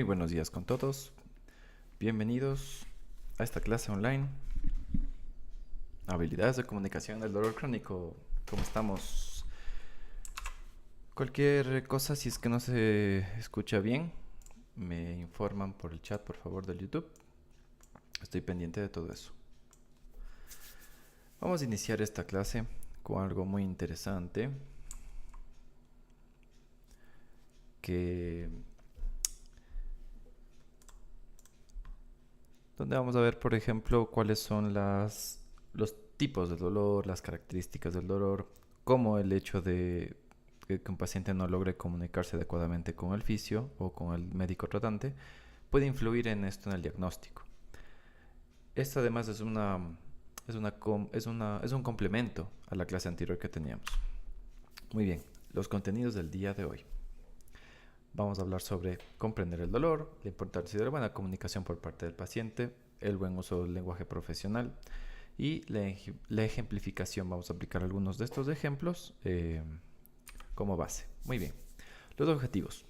buenos días con todos. Bienvenidos a esta clase online. Habilidades de comunicación del dolor crónico. ¿Cómo estamos? Cualquier cosa, si es que no se escucha bien, me informan por el chat, por favor, del YouTube. Estoy pendiente de todo eso. Vamos a iniciar esta clase con algo muy interesante donde vamos a ver, por ejemplo, cuáles son los tipos de dolor, las características del dolor, cómo el hecho de que un paciente no logre comunicarse adecuadamente con el fisio o con el médico tratante puede influir en esto, en el diagnóstico. Esto además es un complemento a la clase anterior que teníamos. Muy bien, los contenidos del día de hoy. Vamos a hablar sobre comprender el dolor, la importancia de la buena comunicación por parte del paciente, el buen uso del lenguaje profesional y la ejemplificación. Vamos a aplicar algunos de estos ejemplos como base. Muy bien. Los objetivos.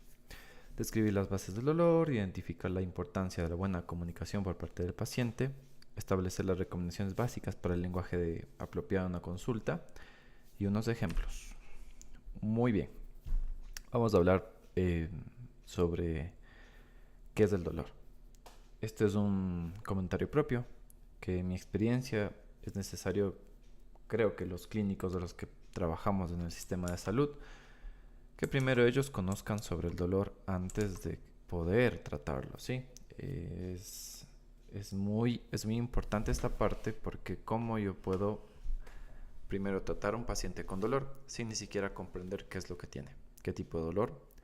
Describir las bases del dolor, identificar la importancia de la buena comunicación por parte del paciente, establecer las recomendaciones básicas para el lenguaje apropiado en una consulta y unos ejemplos. Muy bien. Vamos a hablar sobre qué es el dolor. Este es un comentario propio que en mi experiencia es necesario, creo que los clínicos de los que trabajamos en el sistema de salud, que primero ellos conozcan sobre el dolor antes de poder tratarlo, ¿sí? Es muy importante esta parte, porque cómo yo puedo primero tratar a un paciente con dolor sin ni siquiera comprender qué es lo que tiene, qué tipo de dolor,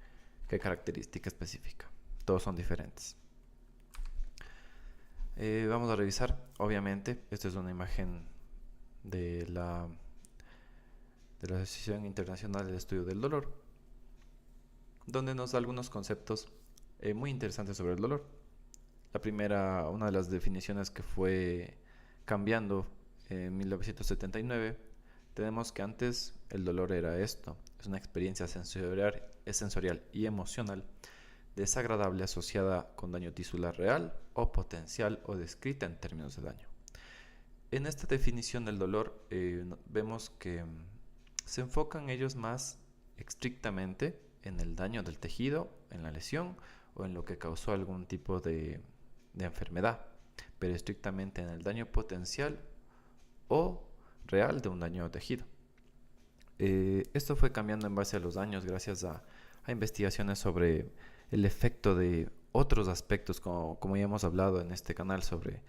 qué característica específica. Todos son diferentes. Vamos a revisar, obviamente, esta es una imagen de la Asociación Internacional del Estudio del Dolor, donde nos da algunos conceptos muy interesantes sobre el dolor. La primera, una de las definiciones que fue cambiando en 1979, tenemos que antes el dolor era esto: es una experiencia sensorial y emocional desagradable asociada con daño tisular real o potencial o descrita en términos de daño. En esta definición del dolor vemos que se enfocan ellos más estrictamente en el daño del tejido, en la lesión o en lo que causó algún tipo de enfermedad, pero estrictamente en el daño potencial o real de un daño tejido. Esto fue cambiando en base a los años gracias a investigaciones sobre el efecto de otros aspectos, como ya hemos hablado en este canal, sobre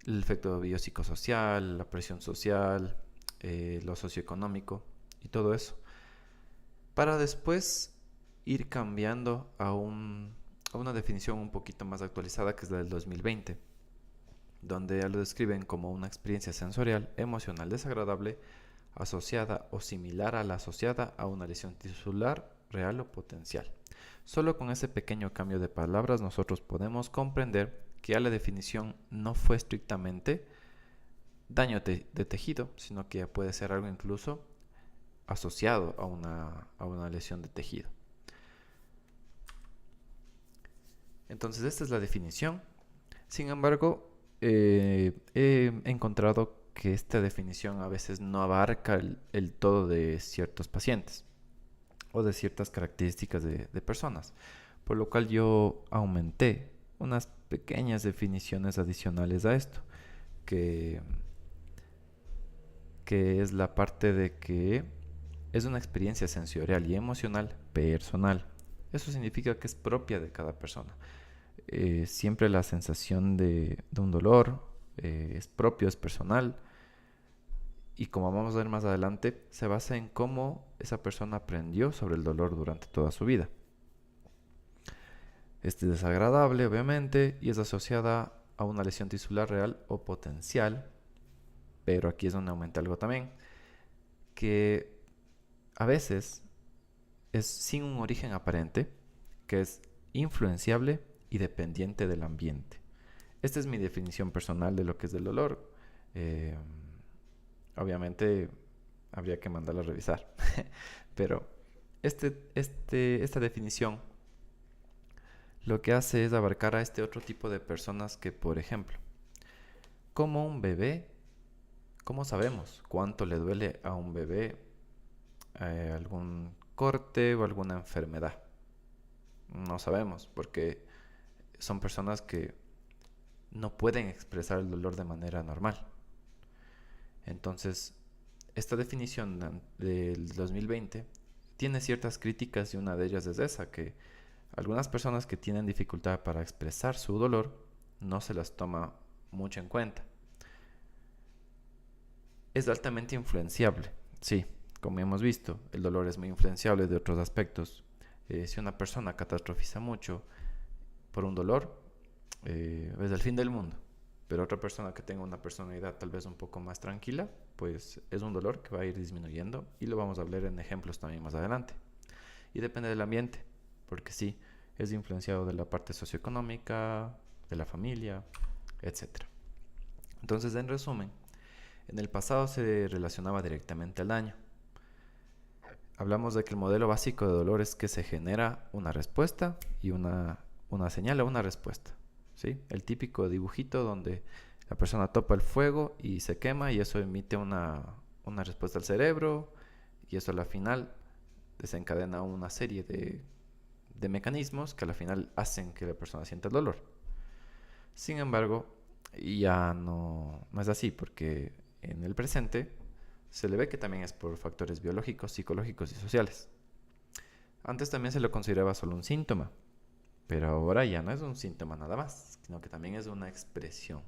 el efecto biopsicosocial, la presión social, lo socioeconómico y todo eso, para después ir cambiando a una definición un poquito más actualizada, que es la del 2020, donde ya lo describen como una experiencia sensorial, emocional desagradable asociada o similar a la asociada a una lesión tisular real o potencial. Solo con ese pequeño cambio de palabras nosotros podemos comprender que ya la definición no fue estrictamente daño de tejido, sino que puede ser algo incluso asociado a una lesión de tejido. Entonces esta es la definición. Sin embargo, he encontrado que esta definición a veces no abarca el todo de ciertos pacientes o de ciertas características de personas, por lo cual yo aumenté unas pequeñas definiciones adicionales a esto, que es la parte de que es una experiencia sensorial y emocional personal. Eso significa que es propia de cada persona. Siempre la sensación de un dolor es propio, es personal, y como vamos a ver más adelante, se basa en cómo esa persona aprendió sobre el dolor durante toda su vida. Este es desagradable, obviamente, y es asociada a una lesión tisular real o potencial, pero aquí es donde aumenta algo también, que a veces es sin un origen aparente, que es influenciable y dependiente del ambiente. Esta es mi definición personal de lo que es el dolor. Obviamente habría que mandarla a revisar, pero esta definición lo que hace es abarcar a este otro tipo de personas que, por ejemplo, como un bebé, ¿cómo sabemos cuánto le duele a un bebé algún corte o alguna enfermedad? No sabemos, porque son personas que no pueden expresar el dolor de manera normal. Entonces, esta definición del 2020 tiene ciertas críticas y una de ellas es esa, que algunas personas que tienen dificultad para expresar su dolor no se las toma mucho en cuenta. Es altamente influenciable, sí, como hemos visto, el dolor es muy influenciable de otros aspectos. Si una persona catastrofiza mucho por un dolor, es el fin del mundo. Pero otra persona que tenga una personalidad tal vez un poco más tranquila, pues es un dolor que va a ir disminuyendo y lo vamos a hablar en ejemplos también más adelante. Y depende del ambiente, porque sí, es influenciado de la parte socioeconómica, de la familia, etc. Entonces, en resumen, en el pasado se relacionaba directamente al daño. Hablamos de que el modelo básico de dolor es que se genera una respuesta y una señal o una respuesta. ¿Sí? El típico dibujito donde la persona topa el fuego y se quema y eso emite una respuesta al cerebro y eso a la final desencadena una serie de mecanismos que a la final hacen que la persona sienta el dolor. Sin embargo, ya no es así porque en el presente se le ve que también es por factores biológicos, psicológicos y sociales. Antes también se lo consideraba solo un síntoma, pero ahora ya no es un síntoma nada más, sino que también es una expresión.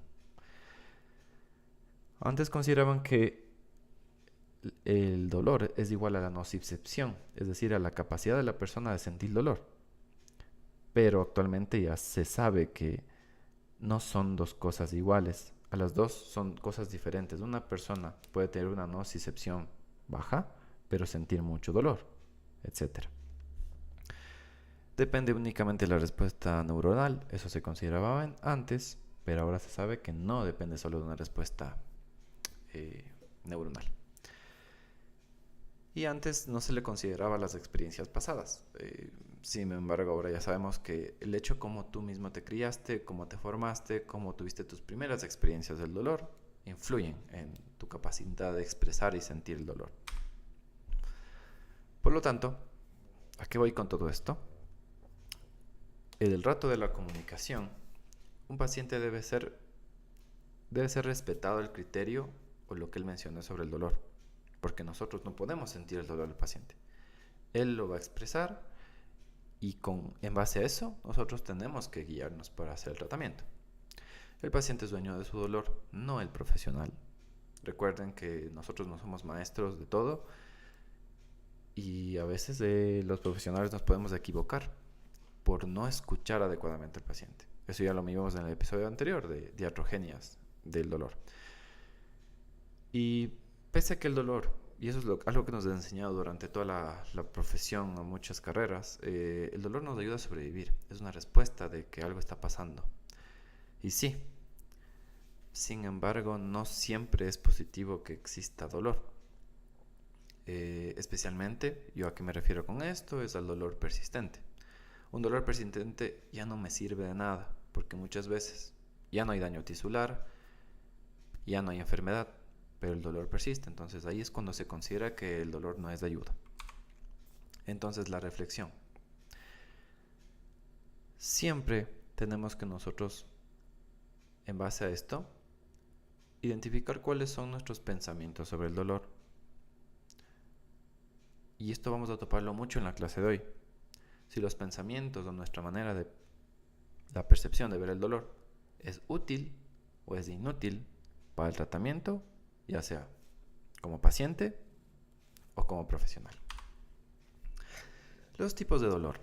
Antes consideraban que el dolor es igual a la nocicepción, es decir, a la capacidad de la persona de sentir dolor. Pero actualmente ya se sabe que no son dos cosas iguales. A las dos son cosas diferentes. Una persona puede tener una nocicepción baja, pero sentir mucho dolor, etc. Depende únicamente de la respuesta neuronal, eso se consideraba antes, pero ahora se sabe que no depende solo de una respuesta neuronal. Y antes no se le consideraba las experiencias pasadas. Sin embargo, ahora ya sabemos que el hecho como tú mismo te criaste, cómo te formaste, cómo tuviste tus primeras experiencias del dolor, influyen en tu capacidad de expresar y sentir el dolor. Por lo tanto, ¿a qué voy con todo esto? En el rato de la comunicación, un paciente debe ser respetado el criterio o lo que él menciona sobre el dolor, porque nosotros no podemos sentir el dolor del paciente. Él lo va a expresar y en base a eso nosotros tenemos que guiarnos para hacer el tratamiento. El paciente es dueño de su dolor, no el profesional. Recuerden que nosotros no somos maestros de todo y a veces los profesionales nos podemos equivocar por no escuchar adecuadamente al paciente. Eso ya lo vimos en el episodio anterior de iatrogenias del dolor. Y pese a que el dolor, y eso es algo que nos ha enseñado durante toda la profesión o muchas carreras, el dolor nos ayuda a sobrevivir. Es una respuesta de que algo está pasando. Y sí, sin embargo, no siempre es positivo que exista dolor. Especialmente, yo a qué me refiero con esto, es al dolor persistente. Un dolor persistente ya no me sirve de nada, porque muchas veces ya no hay daño tisular, ya no hay enfermedad, pero el dolor persiste. Entonces ahí es cuando se considera que el dolor no es de ayuda. Entonces la reflexión. Siempre tenemos que nosotros, en base a esto, identificar cuáles son nuestros pensamientos sobre el dolor. Y esto vamos a toparlo mucho en la clase de hoy. Si los pensamientos o nuestra manera de la percepción de ver el dolor es útil o es inútil para el tratamiento, ya sea como paciente o como profesional. Los tipos de dolor.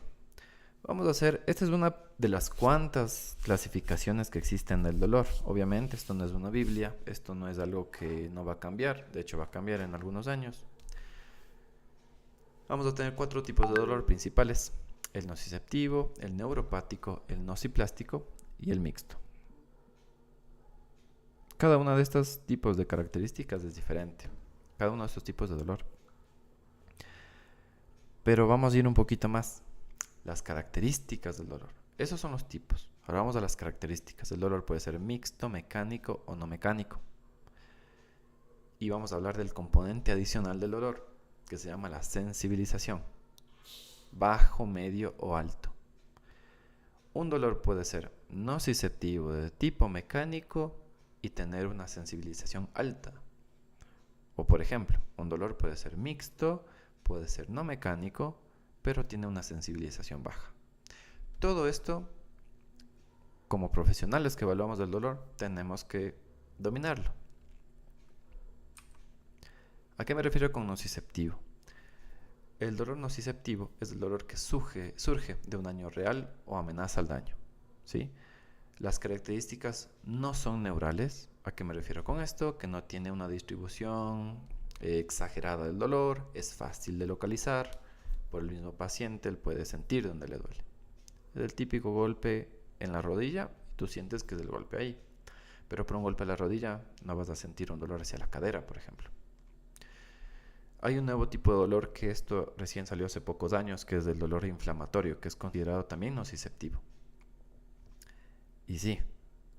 Esta es una de las cuantas clasificaciones que existen del dolor. Obviamente esto no es una Biblia, esto no es algo que no va a cambiar, de hecho va a cambiar en algunos años. Vamos a tener 4 tipos de dolor principales: el nociceptivo, el neuropático, el nociplástico y el mixto. Cada uno de estos tipos de características es diferente, cada uno de estos tipos de dolor. Pero vamos a ir un poquito más. Las características del dolor. Esos son los tipos. Ahora vamos a las características. El dolor puede ser mixto, mecánico o no mecánico. Y vamos a hablar del componente adicional del dolor, que se llama la sensibilización. Bajo, medio o alto. Un dolor puede ser nociceptivo de tipo mecánico y tener una sensibilización alta. O por ejemplo, un dolor puede ser mixto, puede ser no mecánico, pero tiene una sensibilización baja. Todo esto, como profesionales que evaluamos el dolor, tenemos que dominarlo. ¿A qué me refiero con nociceptivo? El dolor nociceptivo es el dolor que surge de un daño real o amenaza al daño, ¿sí? Las características no son neurales. ¿A qué me refiero con esto? Que no tiene una distribución exagerada del dolor, es fácil de localizar. Por el mismo paciente, él puede sentir dónde le duele. Es el típico golpe en la rodilla, tú sientes que es el golpe ahí. Pero por un golpe a la rodilla no vas a sentir un dolor hacia la cadera, por ejemplo. Hay un nuevo tipo de dolor que esto recién salió hace pocos años, que es el dolor inflamatorio, que es considerado también nociceptivo. Y sí,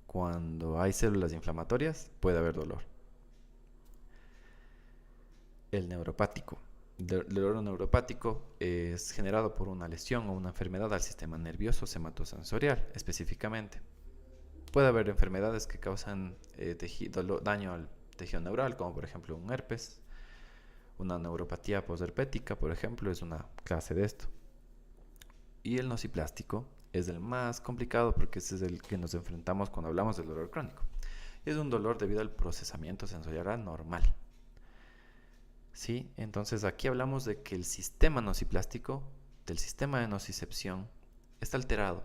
cuando hay células inflamatorias puede haber dolor. El neuropático. El dolor neuropático es generado por una lesión o una enfermedad al sistema nervioso somatosensorial, específicamente. Puede haber enfermedades que causan daño al tejido neural, como por ejemplo un herpes. Una neuropatía posherpética, por ejemplo, es una clase de esto. Y el nociplástico es el más complicado porque ese es el que nos enfrentamos cuando hablamos del dolor crónico. Es un dolor debido al procesamiento sensorial anormal. ¿Sí? Entonces aquí hablamos de que el sistema nociplástico, del sistema de nocicepción, está alterado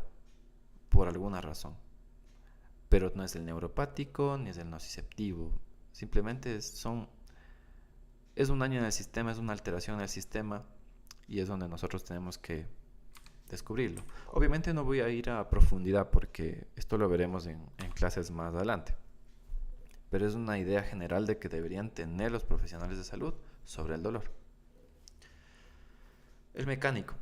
por alguna razón. Pero no es el neuropático ni es el nociceptivo. Simplemente es un daño en el sistema, es una alteración en el sistema y es donde nosotros tenemos que descubrirlo. Obviamente no voy a ir a profundidad porque esto lo veremos en clases más adelante. Pero es una idea general de que deberían tener los profesionales de salud sobre el dolor. El mecánico.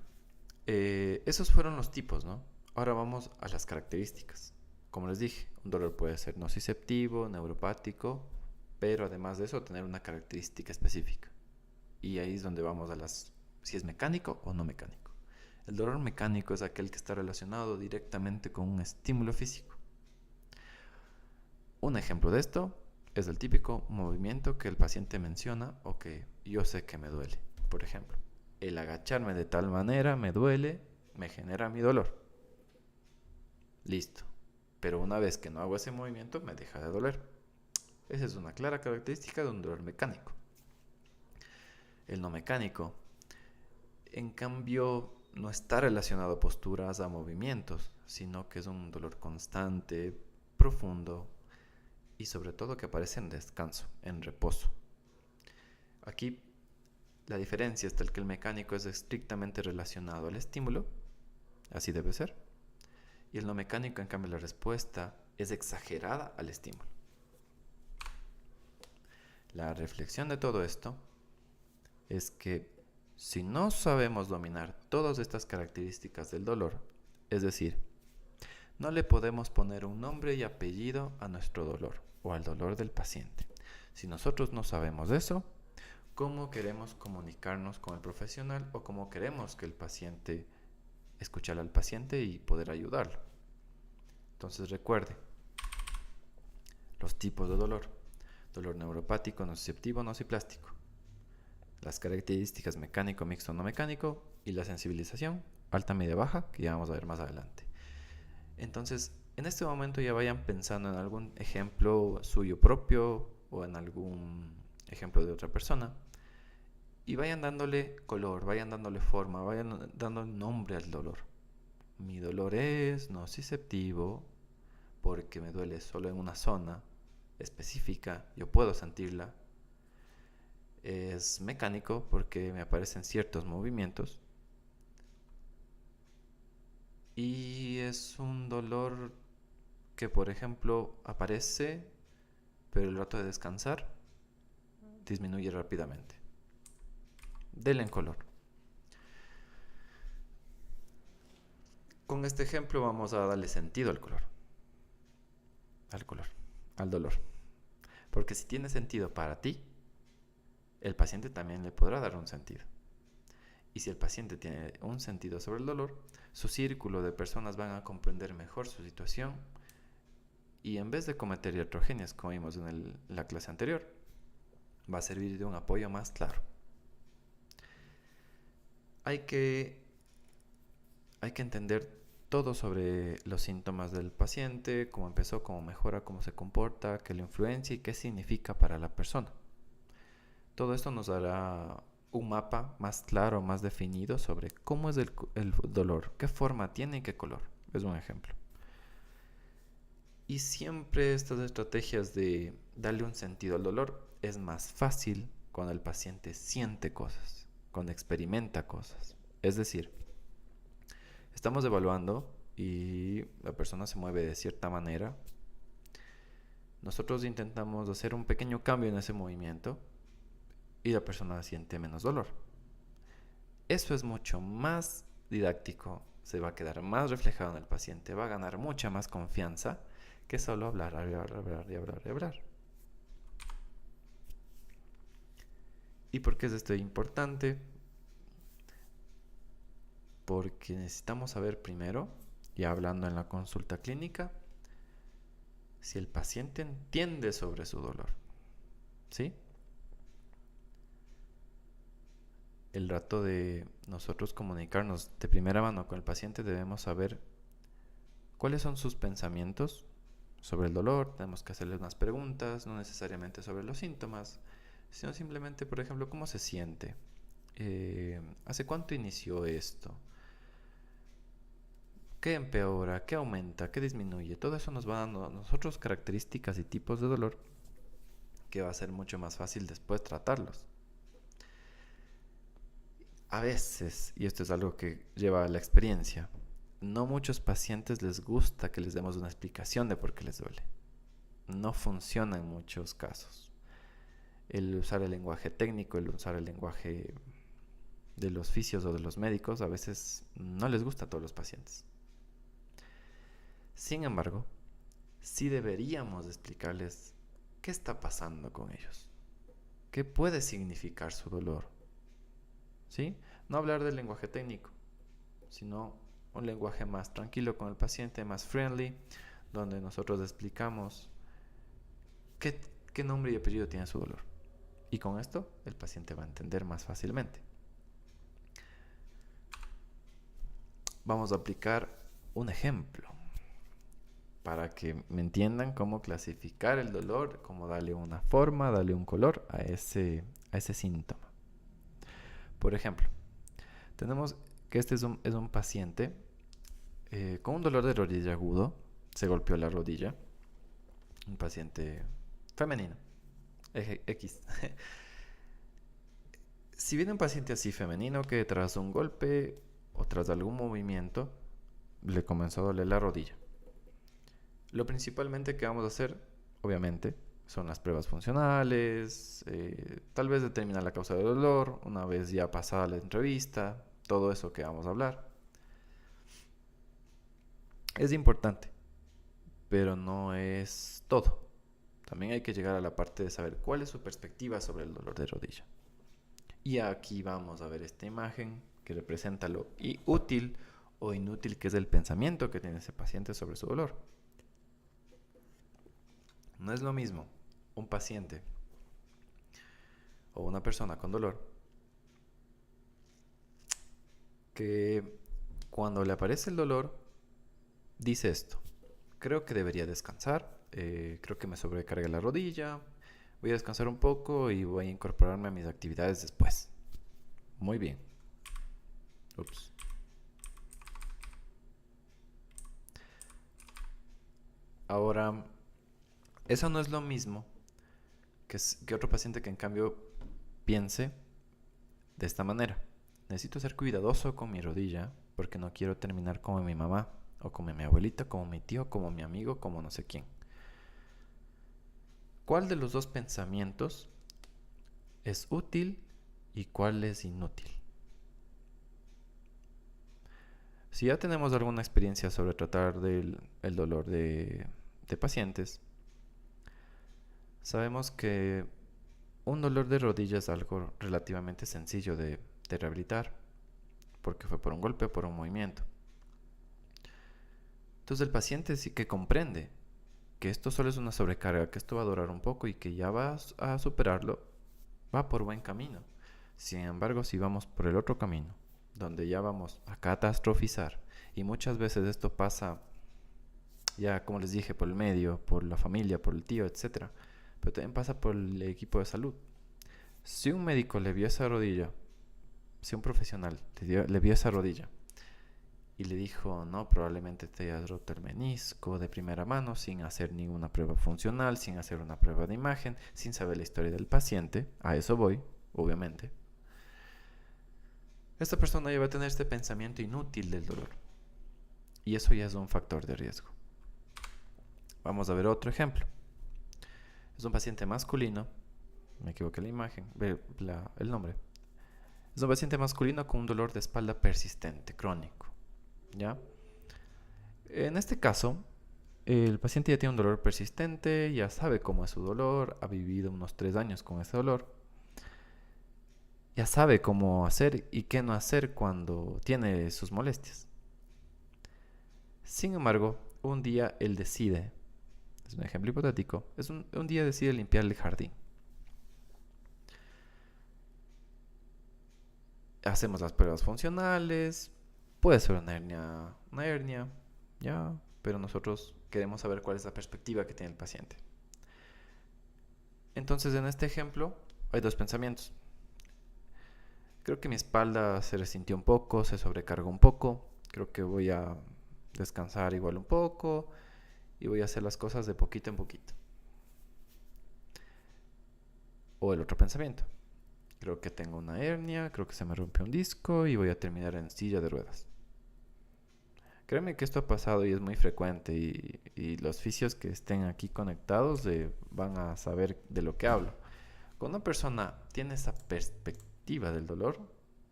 Esos fueron los tipos, ¿no? Ahora vamos a las características. Como les dije, un dolor puede ser nociceptivo, neuropático, pero además de eso tener una característica específica. Y ahí es donde vamos a si es mecánico o no mecánico. El dolor mecánico es aquel que está relacionado directamente con un estímulo físico. Un ejemplo de esto es el típico movimiento que el paciente menciona o que yo sé que me duele. Por ejemplo, el agacharme de tal manera me duele, me genera mi dolor. Listo. Pero una vez que no hago ese movimiento me deja de doler. Esa es una clara característica de un dolor mecánico. El no mecánico, en cambio, no está relacionado a posturas, a movimientos, sino que es un dolor constante, profundo y sobre todo que aparece en descanso, en reposo. Aquí la diferencia está en que el mecánico es estrictamente relacionado al estímulo, así debe ser, y el no mecánico, en cambio, la respuesta es exagerada al estímulo. La reflexión de todo esto es que si no sabemos dominar todas estas características del dolor, es decir, no le podemos poner un nombre y apellido a nuestro dolor o al dolor del paciente. Si nosotros no sabemos eso, ¿cómo queremos comunicarnos con el profesional o cómo queremos que el paciente escuchar al paciente y poder ayudarlo? Entonces recuerde los tipos de dolor: dolor neuropático, nociceptivo, nociplástico, las características mecánico, mixto, no mecánico y la sensibilización, alta, media, baja, que ya vamos a ver más adelante. Entonces, en este momento ya vayan pensando en algún ejemplo suyo propio o en algún ejemplo de otra persona y vayan dándole color, vayan dándole forma, vayan dando nombre al dolor. Mi dolor es nociceptivo porque me duele solo en una zona específica, yo puedo sentirla. Es mecánico porque me aparecen ciertos movimientos. Y es un dolor que, por ejemplo, aparece, pero el rato de descansar disminuye rápidamente. Denle en color. Con este ejemplo vamos a darle sentido al color, al dolor. Porque si tiene sentido para ti, el paciente también le podrá dar un sentido. Y si el paciente tiene un sentido sobre el dolor, su círculo de personas van a comprender mejor su situación y en vez de cometer iatrogenias, como vimos en la clase anterior, va a servir de un apoyo más claro. Hay que entender todo sobre los síntomas del paciente, cómo empezó, cómo mejora, cómo se comporta, qué lo influencia y qué significa para la persona. Todo esto nos dará un mapa más claro, más definido sobre cómo es el dolor, qué forma tiene y qué color. Es un ejemplo. Y siempre estas estrategias de darle un sentido al dolor es más fácil cuando el paciente siente cosas, cuando experimenta cosas. Es decir, estamos evaluando y la persona se mueve de cierta manera. Nosotros intentamos hacer un pequeño cambio en ese movimiento y la persona siente menos dolor. Eso es mucho más didáctico, se va a quedar más reflejado en el paciente, va a ganar mucha más confianza que solo hablar. ¿Y por qué es esto importante? Porque necesitamos saber primero, y hablando en la consulta clínica, si el paciente entiende sobre su dolor. ¿Sí? El rato de nosotros comunicarnos de primera mano con el paciente debemos saber cuáles son sus pensamientos sobre el dolor. Tenemos que hacerle unas preguntas, no necesariamente sobre los síntomas, sino simplemente, por ejemplo, cómo se siente. ¿Hace cuánto inició esto? ¿Qué empeora? ¿Qué aumenta? ¿Qué disminuye? Todo eso nos va dando a nosotros características y tipos de dolor que va a ser mucho más fácil después tratarlos. A veces, y esto es algo que lleva a la experiencia, no muchos pacientes les gusta que les demos una explicación de por qué les duele. No funciona en muchos casos. El usar el lenguaje técnico, el usar el lenguaje de los fisios o de los médicos, a veces no les gusta a todos los pacientes. Sin embargo, sí deberíamos explicarles qué está pasando con ellos, qué puede significar su dolor. ¿Sí? No hablar del lenguaje técnico, sino un lenguaje más tranquilo con el paciente, más friendly, donde nosotros explicamos qué nombre y apellido tiene su dolor. Y con esto el paciente va a entender más fácilmente. Vamos a aplicar un ejemplo para que me entiendan cómo clasificar el dolor, cómo darle una forma, darle un color a ese síntoma. Por ejemplo, tenemos que este es un paciente con un dolor de rodilla agudo, se golpeó la rodilla, un paciente femenino, X. Si viene un paciente así femenino que tras un golpe o tras algún movimiento le comenzó a doler la rodilla, lo principalmente que vamos a hacer, obviamente, son las pruebas funcionales, tal vez determinar la causa del dolor, una vez ya pasada la entrevista, todo eso que vamos a hablar. Es importante, pero no es todo. También hay que llegar a la parte de saber cuál es su perspectiva sobre el dolor de rodilla. Y aquí vamos a ver esta imagen que representa lo útil o inútil que es el pensamiento que tiene ese paciente sobre su dolor. No es lo mismo un paciente o una persona con dolor que cuando le aparece el dolor dice esto: creo que debería descansar, creo que me sobrecarga la rodilla, voy a descansar un poco y voy a incorporarme a mis actividades después. Muy bien. Ups. Ahora, eso no es lo mismo que otro paciente que en cambio piense de esta manera: necesito ser cuidadoso con mi rodilla porque no quiero terminar como mi mamá, o como mi abuelita, como mi tío, como mi amigo, como no sé quién. ¿Cuál de los dos pensamientos es útil y cuál es inútil? Si ya tenemos alguna experiencia sobre tratar el dolor de pacientes, sabemos que un dolor de rodilla es algo relativamente sencillo de rehabilitar, porque fue por un golpe o por un movimiento. Entonces el paciente sí que comprende que esto solo es una sobrecarga, que esto va a durar un poco y que ya va a superarlo, va por buen camino. Sin embargo, si vamos por el otro camino, donde ya vamos a catastrofizar, y muchas veces esto pasa, ya como les dije, por el medio, por la familia, por el tío, etcétera, pero también pasa por el equipo de salud. Si un médico le vio esa rodilla, si un profesional le vio esa rodilla y le dijo, no, probablemente te hayas roto el menisco de primera mano, sin hacer ninguna prueba funcional, sin hacer una prueba de imagen, sin saber la historia del paciente, a eso voy, obviamente, esta persona ya va a tener este pensamiento inútil del dolor. Y eso ya es un factor de riesgo. Vamos a ver otro ejemplo. Es un paciente masculino, me equivoqué la imagen, el nombre. Es un paciente masculino con un dolor de espalda persistente, crónico. ¿Ya? En este caso, el paciente ya tiene un dolor persistente, ya sabe cómo es su dolor, ha vivido unos 3 años con ese dolor, ya sabe cómo hacer y qué no hacer cuando tiene sus molestias. Sin embargo, un día él decide, es un ejemplo hipotético, un día decide limpiar el jardín. Hacemos las pruebas funcionales, puede ser una hernia, ya, pero nosotros queremos saber cuál es la perspectiva que tiene el paciente. Entonces, en este ejemplo, hay dos pensamientos. Creo que mi espalda se resintió un poco, se sobrecargó un poco, creo que voy a descansar igual un poco y voy a hacer las cosas de poquito en poquito. O el otro pensamiento. Creo que tengo una hernia, creo que se me rompió un disco y voy a terminar en silla de ruedas. Créeme que esto ha pasado y es muy frecuente y los fisios que estén aquí conectados van a saber de lo que hablo. Cuando una persona tiene esa perspectiva del dolor,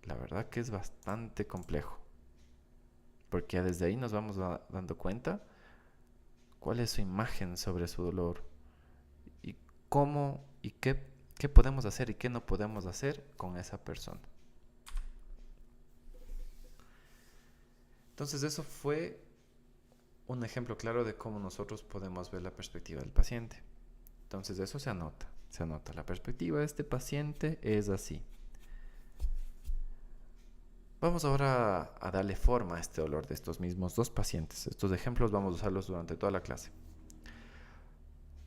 la verdad que es bastante complejo. Porque desde ahí nos vamos dando cuenta cuál es su imagen sobre su dolor y cómo y qué podemos hacer y qué no podemos hacer con esa persona. Entonces eso fue un ejemplo claro de cómo nosotros podemos ver la perspectiva del paciente. Entonces eso se anota. La perspectiva de este paciente es así. Vamos ahora a darle forma a este dolor de estos mismos dos pacientes. Estos ejemplos vamos a usarlos durante toda la clase.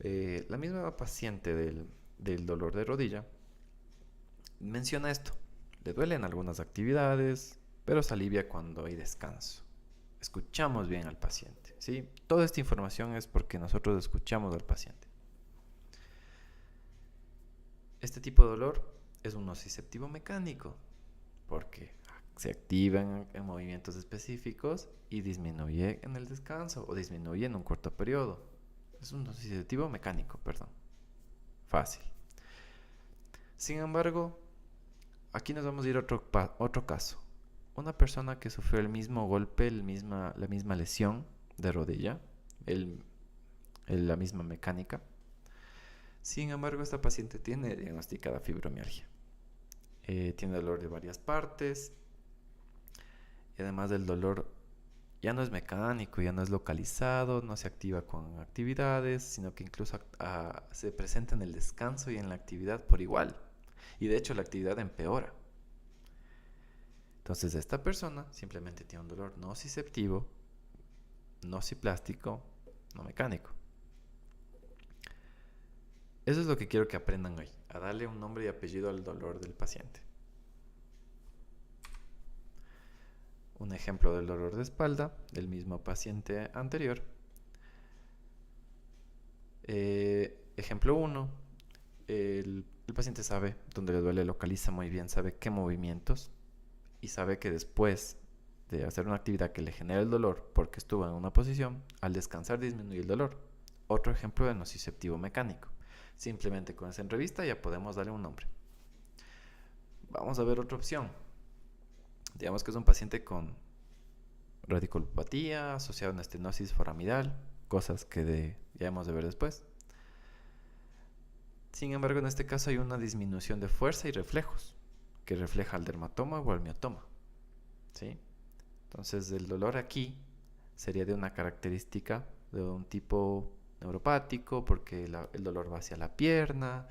La misma paciente del dolor de rodilla menciona esto. Le duelen algunas actividades, pero se alivia cuando hay descanso. Escuchamos bien al paciente, ¿sí? Toda esta información es porque nosotros escuchamos al paciente. Este tipo de dolor es un nociceptivo mecánico, porque se activa en movimientos específicos y disminuye en el descanso o disminuye en un corto periodo. Es un nociceptivo mecánico, perdón. Fácil. Sin embargo, aquí nos vamos a ir a otro caso. Una persona que sufrió el mismo golpe, la misma lesión de rodilla, la misma mecánica. Sin embargo, esta paciente tiene diagnosticada fibromialgia. Tiene dolor de varias partes y además del dolor ya no es mecánico, ya no es localizado, no se activa con actividades, sino que incluso se presenta en el descanso y en la actividad por igual. Y de hecho la actividad empeora. Entonces esta persona simplemente tiene un dolor nociceptivo, nociplástico, no mecánico. Eso es lo que quiero que aprendan hoy, a darle un nombre y apellido al dolor del paciente. Un ejemplo del dolor de espalda del mismo paciente anterior. Ejemplo 1. El paciente sabe dónde le duele, localiza muy bien, sabe qué movimientos y sabe que después de hacer una actividad que le genera el dolor porque estuvo en una posición, al descansar disminuye el dolor. Otro ejemplo de nociceptivo mecánico. Simplemente con esa entrevista ya podemos darle un nombre. Vamos a ver otra opción. Digamos que es un paciente con radiculopatía asociada a una estenosis foraminal, cosas que ya hemos de ver después. Sin embargo, en este caso hay una disminución de fuerza y reflejos que refleja al dermatoma o al miotoma, ¿sí? Entonces, el dolor aquí sería de una característica de un tipo neuropático porque el dolor va hacia la pierna,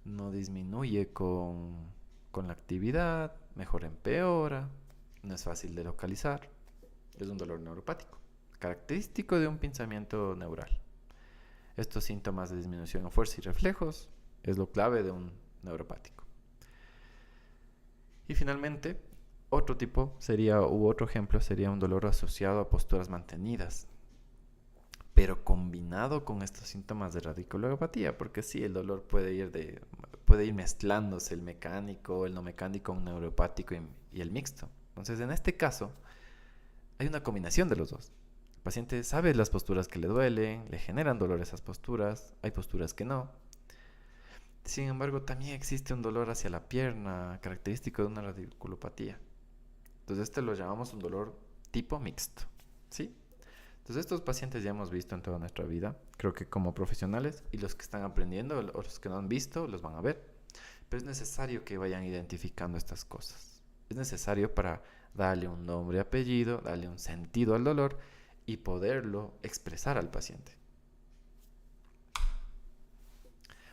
no disminuye con la actividad, mejor empeora, no es fácil de localizar, es un dolor neuropático, característico de un pinzamiento neural. Estos síntomas de disminución en fuerza y reflejos es lo clave de un neuropático. Y finalmente, otro ejemplo sería un dolor asociado a posturas mantenidas, pero combinado con estos síntomas de radiculopatía, porque sí, el dolor puede ir mezclándose el mecánico, el no mecánico, un neuropático y el mixto. Entonces, en este caso, hay una combinación de los dos. El paciente sabe las posturas que le duelen, le generan dolor esas posturas, hay posturas que no. Sin embargo, también existe un dolor hacia la pierna, característico de una radiculopatía. Entonces, este lo llamamos un dolor tipo mixto, ¿sí? Entonces, estos pacientes ya hemos visto en toda nuestra vida, creo que como profesionales, y los que están aprendiendo o los que no han visto, los van a ver. Pero es necesario que vayan identificando estas cosas. Es necesario para darle un nombre y apellido, darle un sentido al dolor y poderlo expresar al paciente.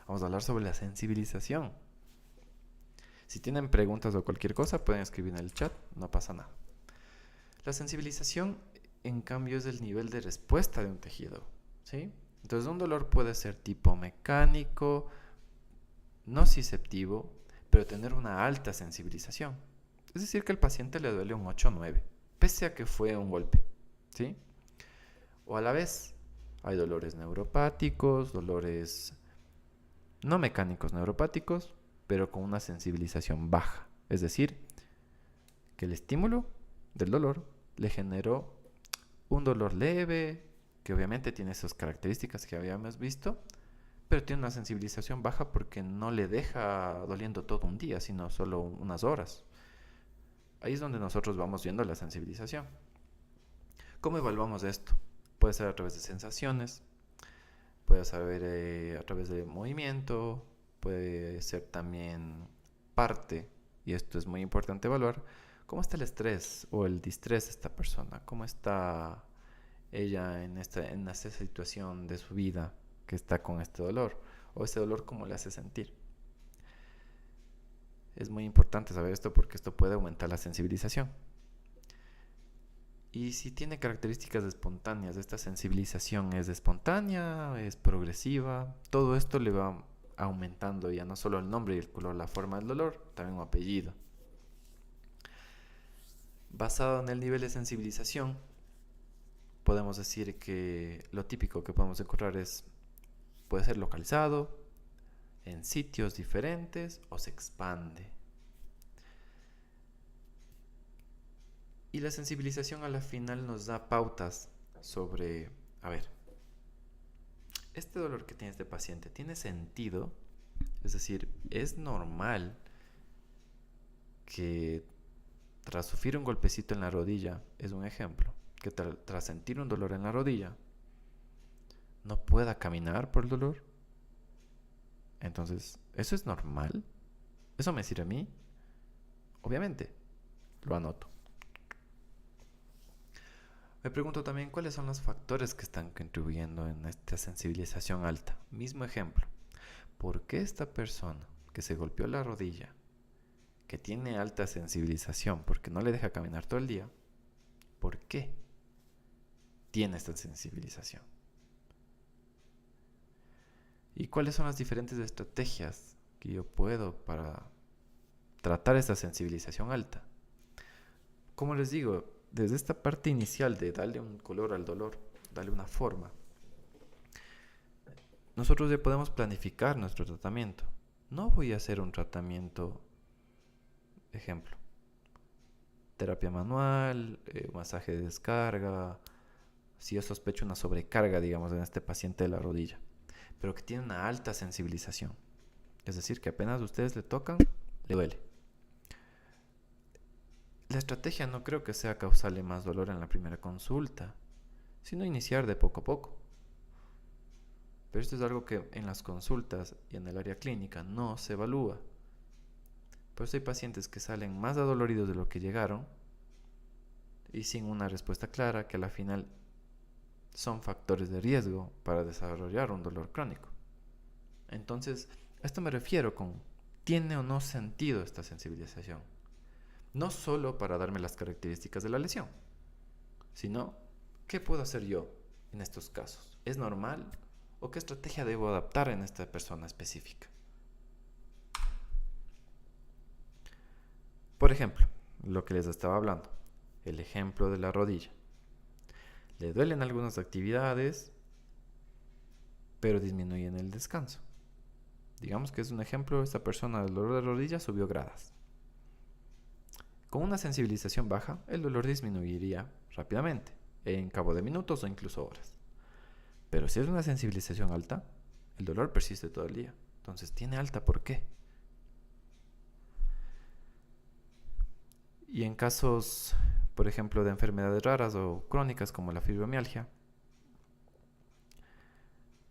Vamos a hablar sobre la sensibilización. Si tienen preguntas o cualquier cosa, pueden escribir en el chat, no pasa nada. La sensibilización, en cambio, es el nivel de respuesta de un tejido, ¿sí? Entonces, un dolor puede ser tipo mecánico, nociceptivo, pero tener una alta sensibilización. Es decir, que al paciente le duele un 8 o 9, pese a que fue un golpe, ¿sí? O a la vez, hay dolores neuropáticos, dolores no mecánicos neuropáticos, pero con una sensibilización baja. Es decir, que el estímulo del dolor le generó un dolor leve, que obviamente tiene esas características que habíamos visto, pero tiene una sensibilización baja porque no le deja doliendo todo un día, sino solo unas horas. Ahí es donde nosotros vamos viendo la sensibilización. ¿Cómo evaluamos esto? Puede ser a través de sensaciones, puede ser a través de movimiento, puede ser también parte, y esto es muy importante evaluar, cómo está el estrés o el distrés de esta persona, cómo está ella en esta situación de su vida que está con este dolor, o ese dolor cómo le hace sentir. Es muy importante saber esto porque esto puede aumentar la sensibilización. Y si tiene características espontáneas, esta sensibilización es espontánea, es progresiva, todo esto le va aumentando ya no solo el nombre y el color, la forma del dolor, también un apellido. Basado en el nivel de sensibilización, podemos decir que lo típico que podemos encontrar puede ser localizado en sitios diferentes o se expande. Y la sensibilización a la final nos da pautas sobre, a ver, este dolor que tiene este paciente, ¿tiene sentido? Es decir, ¿es normal que tras sufrir un golpecito en la rodilla, es un ejemplo, que tras sentir un dolor en la rodilla, no pueda caminar por el dolor? Entonces, ¿eso es normal? ¿Eso me sirve a mí? Obviamente, lo anoto. Me pregunto también cuáles son los factores que están contribuyendo en esta sensibilización alta. Mismo ejemplo, ¿por qué esta persona que se golpeó la rodilla, que tiene alta sensibilización porque no le deja caminar todo el día, por qué tiene esta sensibilización? ¿Y cuáles son las diferentes estrategias que yo puedo para tratar esta sensibilización alta? Como les digo, desde esta parte inicial de darle un color al dolor, darle una forma, nosotros ya podemos planificar nuestro tratamiento. No voy a hacer un tratamiento, ejemplo, terapia manual, masaje de descarga, si yo sospecho una sobrecarga, digamos, en este paciente de la rodilla, pero que tiene una alta sensibilización. Es decir, que apenas ustedes le tocan, le duele. la estrategia no creo que sea causarle más dolor en la primera consulta, sino iniciar de poco a poco. Pero esto es algo que en las consultas y en el área clínica no se evalúa. Por eso hay pacientes que salen más adoloridos de lo que llegaron y sin una respuesta clara que a la final son factores de riesgo para desarrollar un dolor crónico. Entonces, a esto me refiero con ¿tiene o no sentido esta sensibilización? No solo para darme las características de la lesión, sino ¿qué puedo hacer yo en estos casos? ¿Es normal? ¿O qué estrategia debo adaptar en esta persona específica? Por ejemplo, lo que les estaba hablando, el ejemplo de la rodilla. Le duelen algunas actividades, pero disminuyen el descanso. Digamos que es un ejemplo, esta persona del dolor de rodilla subió gradas. Con una sensibilización baja, el dolor disminuiría rápidamente, en cabo de minutos o incluso horas. Pero si es una sensibilización alta, el dolor persiste todo el día. Entonces, ¿tiene alta por qué? Y en casos, por ejemplo, de enfermedades raras o crónicas como la fibromialgia,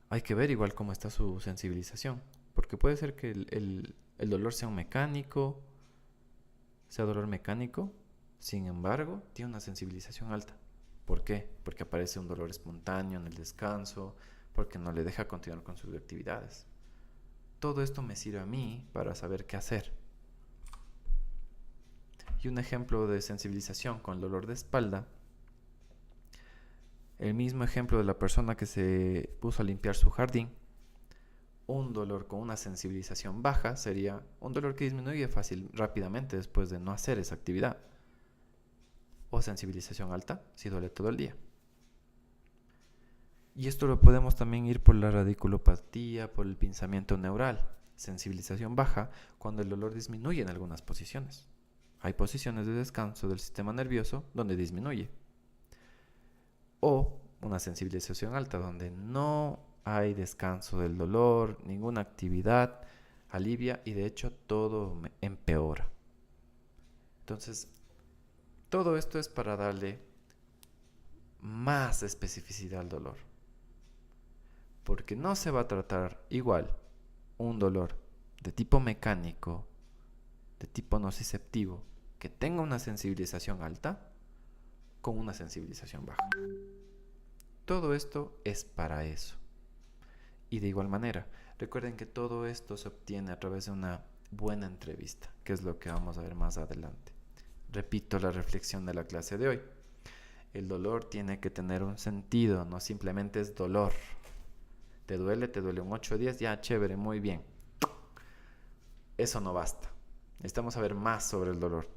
hay que ver igual cómo está su sensibilización. Porque puede ser que el dolor sea dolor mecánico, sin embargo, tiene una sensibilización alta. ¿Por qué? Porque aparece un dolor espontáneo en el descanso, porque no le deja continuar con sus actividades. Todo esto me sirve a mí para saber qué hacer. Y un ejemplo de sensibilización con el dolor de espalda, el mismo ejemplo de la persona que se puso a limpiar su jardín. Un dolor con una sensibilización baja sería un dolor que disminuye rápidamente después de no hacer esa actividad. O sensibilización alta si duele todo el día. Y esto lo podemos también ir por la radiculopatía, por el pinzamiento neural. Sensibilización baja cuando el dolor disminuye en algunas posiciones. Hay posiciones de descanso del sistema nervioso donde disminuye. O una sensibilización alta donde no hay descanso del dolor, ninguna actividad alivia y de hecho todo empeora. Entonces, todo esto es para darle más especificidad al dolor. Porque no se va a tratar igual un dolor de tipo mecánico, de tipo nociceptivo, que tenga una sensibilización alta, con una sensibilización baja. Todo esto es para eso. Y de igual manera, recuerden que todo esto se obtiene a través de una buena entrevista, que es lo que vamos a ver más adelante. Repito la reflexión de la clase de hoy. El dolor tiene que tener un sentido, no simplemente es dolor. Te duele un 8 días, ya chévere, muy bien. Eso no basta. Necesitamos saber más sobre el dolor.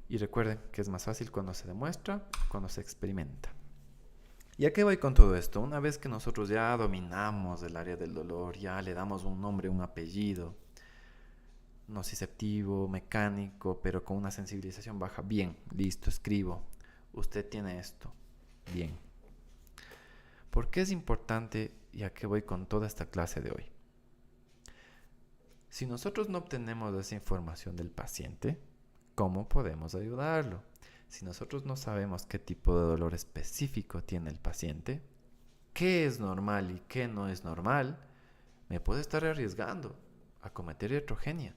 Y recuerden que es más fácil cuando se demuestra, cuando se experimenta. ¿Y a qué voy con todo esto? Una vez que nosotros ya dominamos el área del dolor, ya le damos un nombre, un apellido, nociceptivo, mecánico, pero con una sensibilización baja, bien, listo, escribo. Usted tiene esto, bien. ¿Por qué es importante y a qué voy con toda esta clase de hoy? Si nosotros no obtenemos esa información del paciente, ¿cómo podemos ayudarlo? Si nosotros no sabemos qué tipo de dolor específico tiene el paciente, qué es normal y qué no es normal, me puedo estar arriesgando a cometer iatrogenia.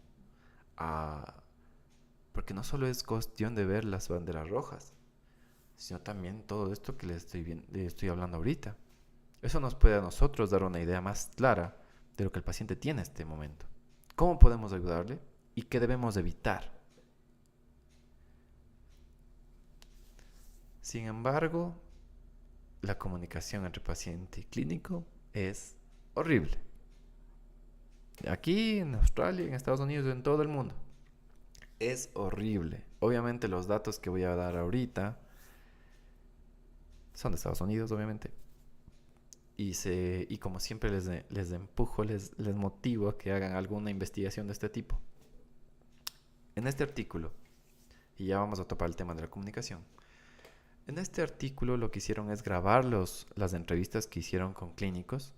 Porque no solo es cuestión de ver las banderas rojas, sino también todo esto que les estoy hablando ahorita. Eso nos puede a nosotros dar una idea más clara de lo que el paciente tiene en este momento. ¿Cómo podemos ayudarle? ¿Y qué debemos evitar? Sin embargo, la comunicación entre paciente y clínico es horrible. Aquí en Australia, en Estados Unidos, en todo el mundo. Es horrible. Obviamente los datos que voy a dar ahorita son de Estados Unidos, obviamente. Y como siempre les empujo, les motivo a que hagan alguna investigación de este tipo. En este artículo, y ya vamos a topar el tema de la comunicación, en este artículo lo que hicieron es grabar las entrevistas que hicieron con clínicos,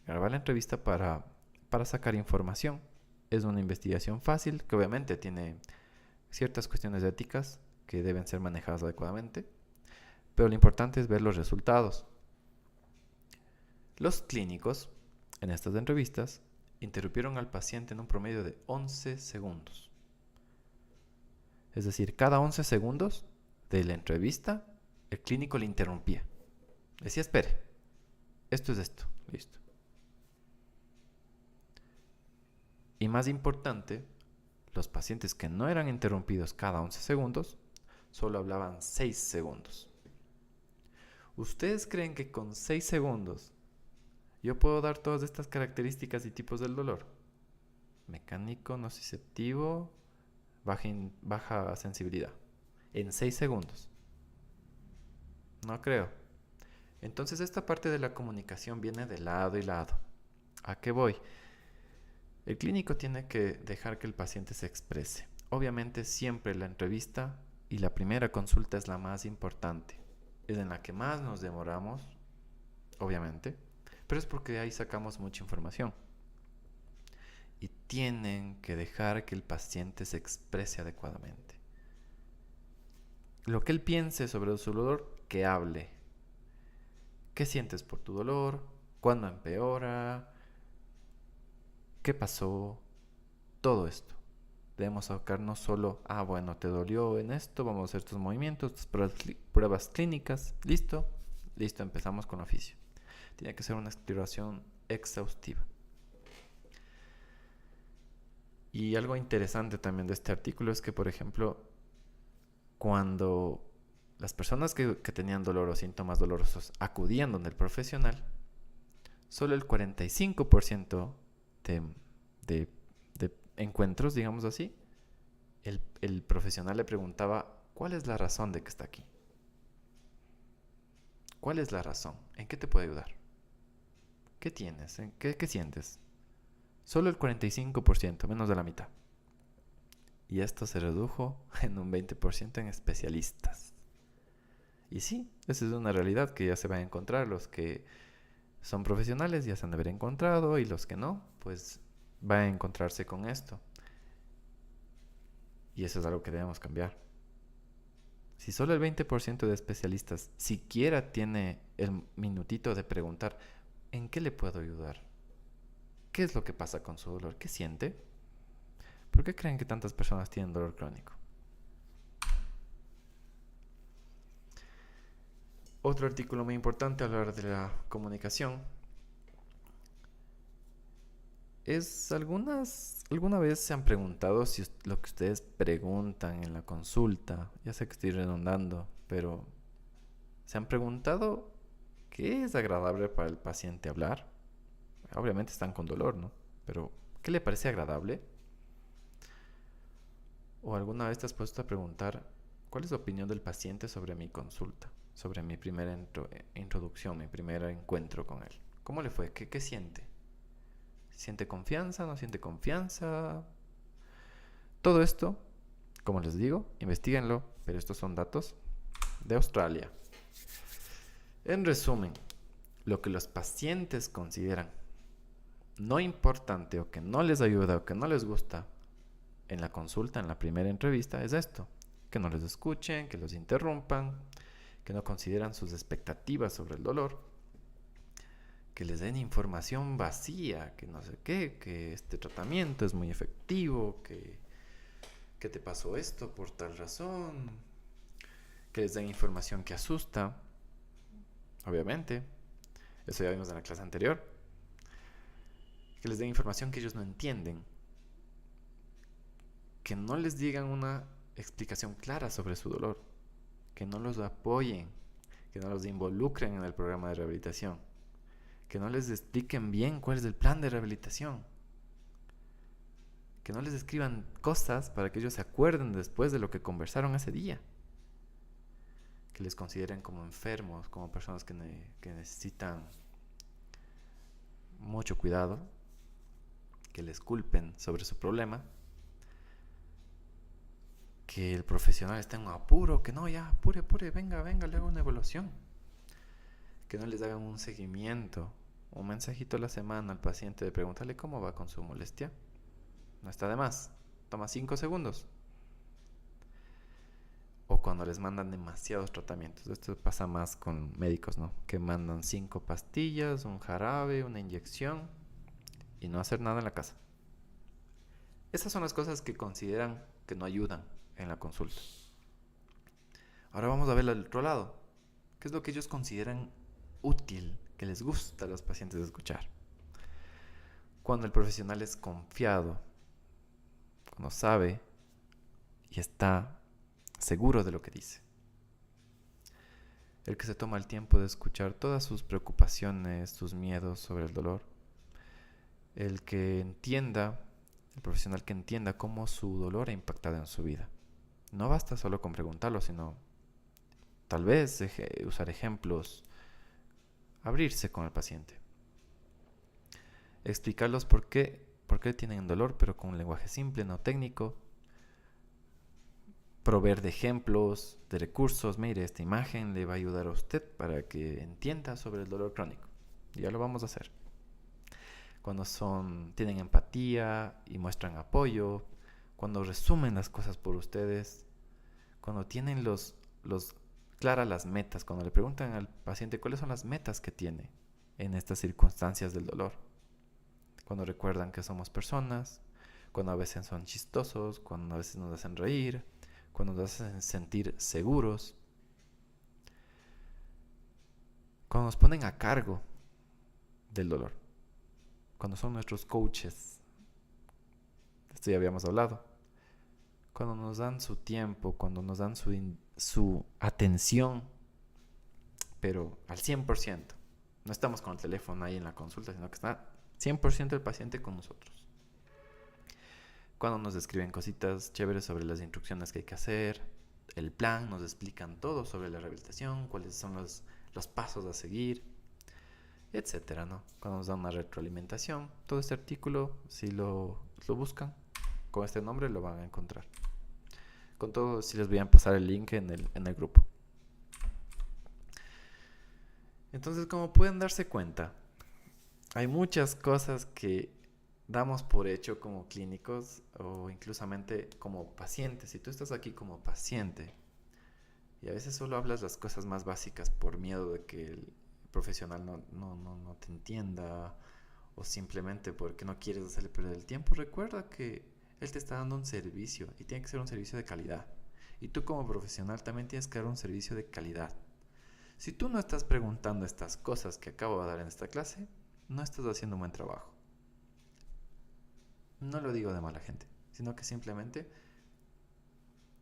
grabar la entrevista para sacar información Es una investigación fácil que obviamente tiene ciertas cuestiones éticas que deben ser manejadas adecuadamente, pero lo importante es ver los resultados. Los clínicos, en estas entrevistas, interrumpieron al paciente en un promedio de 11 segundos. Es decir, cada 11 segundos de la entrevista, el clínico le interrumpía. Decía, espere, esto es esto, listo. Y más importante, los pacientes que no eran interrumpidos cada 11 segundos, solo hablaban 6 segundos. ¿Ustedes creen que con 6 segundos yo puedo dar todas estas características y tipos del dolor? Mecánico, nociceptivo, baja sensibilidad. En 6 segundos. No creo. Entonces esta parte de la comunicación viene de lado y lado. ¿A qué voy? El clínico tiene que dejar que el paciente se exprese. Obviamente siempre la entrevista y la primera consulta es la más importante. Es en la que más nos demoramos, obviamente, pero es porque de ahí sacamos mucha información. Y tienen que dejar que el paciente se exprese adecuadamente. Lo que él piense sobre su dolor, que hable. ¿Qué sientes por tu dolor? ¿Cuándo empeora? ¿Qué pasó? Todo esto. Debemos sacar no solo, bueno, te dolió en esto, vamos a hacer tus movimientos, tus pruebas clínicas, listo, empezamos con oficio. Tiene que ser una exploración exhaustiva. Y algo interesante también de este artículo es que, por ejemplo, cuando las personas que tenían dolor o síntomas dolorosos acudían donde el profesional, solo el 45% de encuentros, digamos así, el profesional le preguntaba, ¿cuál es la razón de que está aquí? ¿Cuál es la razón? ¿En qué te puede ayudar? ¿Qué tienes? ¿Qué sientes? Solo el 45%, menos de la mitad. Y esto se redujo en un 20% en especialistas. Y sí, esa es una realidad que ya se va a encontrar. Los que son profesionales ya se han de haber encontrado y los que no, pues van a encontrarse con esto. Y eso es algo que debemos cambiar. Si solo el 20% de especialistas siquiera tiene el minutito de preguntar, ¿en qué le puedo ayudar? ¿Qué es lo que pasa con su dolor? ¿Qué siente? ¿Por qué creen que tantas personas tienen dolor crónico? Otro artículo muy importante al hablar de la comunicación es alguna vez se han preguntado si lo que ustedes preguntan en la consulta, ya sé que estoy redundando, pero ¿se han preguntado qué es agradable para el paciente hablar? Obviamente están con dolor, ¿no? Pero ¿qué le parece agradable? ¿O alguna vez te has puesto a preguntar cuál es la opinión del paciente sobre mi consulta, sobre mi primera introducción, mi primer encuentro con él? ¿Cómo le fue? ¿Qué siente? ¿Siente confianza? ¿No siente confianza? Todo esto, como les digo, investíguenlo, pero estos son datos de Australia. En resumen, lo que los pacientes consideran no importante o que no les ayuda o que no les gusta en la consulta, en la primera entrevista, es esto: que no les escuchen, que los interrumpan, que no consideran sus expectativas sobre el dolor, que les den información vacía, que no sé qué, que este tratamiento es muy efectivo, que te pasó esto por tal razón, que les den información que asusta, obviamente, eso ya vimos en la clase anterior, que les den información que ellos no entienden, que no les digan una explicación clara sobre su dolor, que no los apoyen, que no los involucren en el programa de rehabilitación, que no les expliquen bien cuál es el plan de rehabilitación, que no les escriban cosas para que ellos se acuerden después de lo que conversaron ese día, que les consideren como enfermos, como personas que necesitan mucho cuidado, que les culpen sobre su problema, que el profesional esté en un apuro, que no, ya, apure, venga, le hago una evaluación, que no les hagan un seguimiento, un mensajito a la semana al paciente de preguntarle cómo va con su molestia. no está de más. Toma 5 segundos. O cuando les mandan demasiados tratamientos. Esto pasa más con médicos, ¿no? Que mandan 5 pastillas, un jarabe, una inyección y no hacer nada en la casa. Esas son las cosas que consideran que no ayudan en la consulta. Ahora vamos a ver el otro lado. ¿Qué es lo que ellos consideran útil, que les gusta a los pacientes escuchar? Cuando el profesional es confiado, cuando sabe y está seguro de lo que dice. El que se toma el tiempo de escuchar todas sus preocupaciones, sus miedos sobre el dolor. El que entienda, el profesional que entienda cómo su dolor ha impactado en su vida. No basta solo con preguntarlo, sino tal vez usar ejemplos, abrirse con el paciente. Explicarlos por qué tienen dolor, pero con un lenguaje simple, no técnico. Proveer de ejemplos, de recursos. Mire, esta imagen le va a ayudar a usted para que entienda sobre el dolor crónico. Ya lo vamos a hacer. Cuando tienen empatía y muestran apoyo, cuando resumen las cosas por ustedes, cuando tienen claras las metas, cuando le preguntan al paciente cuáles son las metas que tiene en estas circunstancias del dolor, cuando recuerdan que somos personas, cuando a veces son chistosos, cuando a veces nos hacen reír, cuando nos hacen sentir seguros, cuando nos ponen a cargo del dolor, cuando son nuestros coaches, de esto ya habíamos hablado, cuando nos dan su tiempo, cuando nos dan su atención, pero al 100%. No estamos con el teléfono ahí en la consulta, sino que está 100% el paciente con nosotros. Cuando nos describen cositas chéveres sobre las instrucciones que hay que hacer, el plan, nos explican todo sobre la rehabilitación, cuáles son los pasos a seguir, etcétera, ¿no? Cuando nos dan una retroalimentación, todo este artículo, si lo buscan con este nombre, lo van a encontrar. Con todo, si les voy a pasar el link en el grupo. Entonces, como pueden darse cuenta, hay muchas cosas que damos por hecho como clínicos o inclusamente como pacientes. Si tú estás aquí como paciente y a veces solo hablas las cosas más básicas por miedo de que el profesional no te entienda o simplemente porque no quieres hacerle perder el tiempo, recuerda que él te está dando un servicio y tiene que ser un servicio de calidad. Y tú como profesional también tienes que dar un servicio de calidad. Si tú no estás preguntando estas cosas que acabo de dar en esta clase, no estás haciendo un buen trabajo. No lo digo de mala gente, sino que simplemente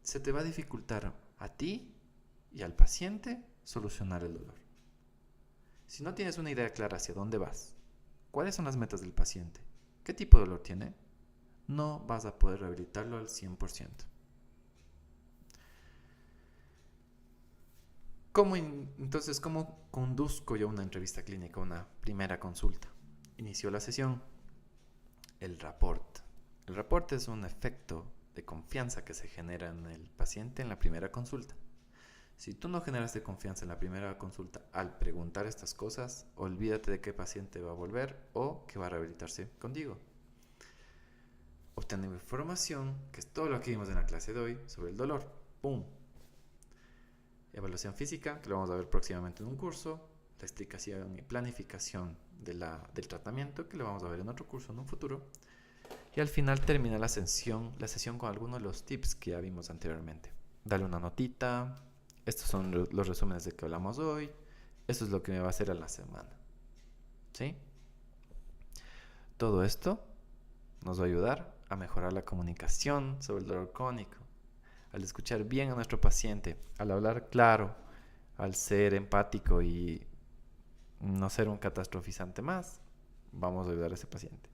se te va a dificultar a ti y al paciente solucionar el dolor. Si no tienes una idea clara hacia dónde vas, cuáles son las metas del paciente, qué tipo de dolor tiene, no vas a poder rehabilitarlo al 100%. Entonces, ¿cómo conduzco yo una entrevista clínica, una primera consulta? Inició la sesión. El rapport. El rapport es un efecto de confianza que se genera en el paciente en la primera consulta. Si tú no generas de confianza en la primera consulta al preguntar estas cosas, olvídate de qué paciente va a volver o que va a rehabilitarse contigo. Obtenemos información, que es todo lo que vimos en la clase de hoy, sobre el dolor. ¡Pum! Evaluación física, que lo vamos a ver próximamente en un curso. La explicación y planificación del tratamiento, que lo vamos a ver en otro curso en un futuro. Y al final termina la sesión con algunos de los tips que ya vimos anteriormente. Dale una notita. Estos son los resúmenes de que hablamos hoy. Esto es lo que me va a hacer a la semana. ¿Sí? Todo esto nos va a ayudar a mejorar la comunicación sobre el dolor crónico. Al escuchar bien a nuestro paciente, al hablar claro, al ser empático y no ser un catastrofizante más, vamos a ayudar a ese paciente.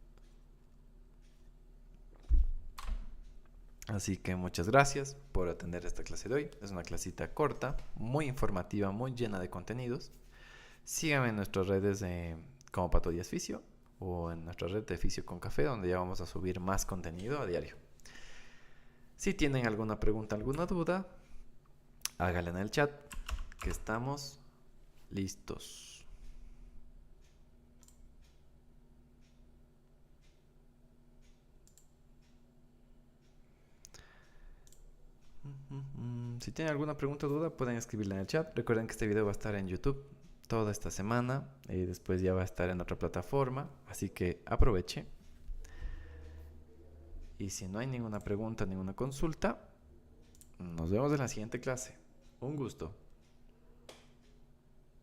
Así que muchas gracias por atender esta clase de hoy. Es una clasita corta, muy informativa, muy llena de contenidos. Síganme en nuestras redes como Pato Díaz Fisio o en nuestra red de Fisio con Café, donde ya vamos a subir más contenido a diario. Si tienen alguna pregunta, alguna duda, háganla en el chat, que estamos listos. Si tienen alguna pregunta o duda, pueden escribirla en el chat. Recuerden que este video va a estar en YouTube toda esta semana y después ya va a estar en otra plataforma, así que aproveche. Y si no hay ninguna pregunta, ninguna consulta, nos vemos en la siguiente clase. Un gusto.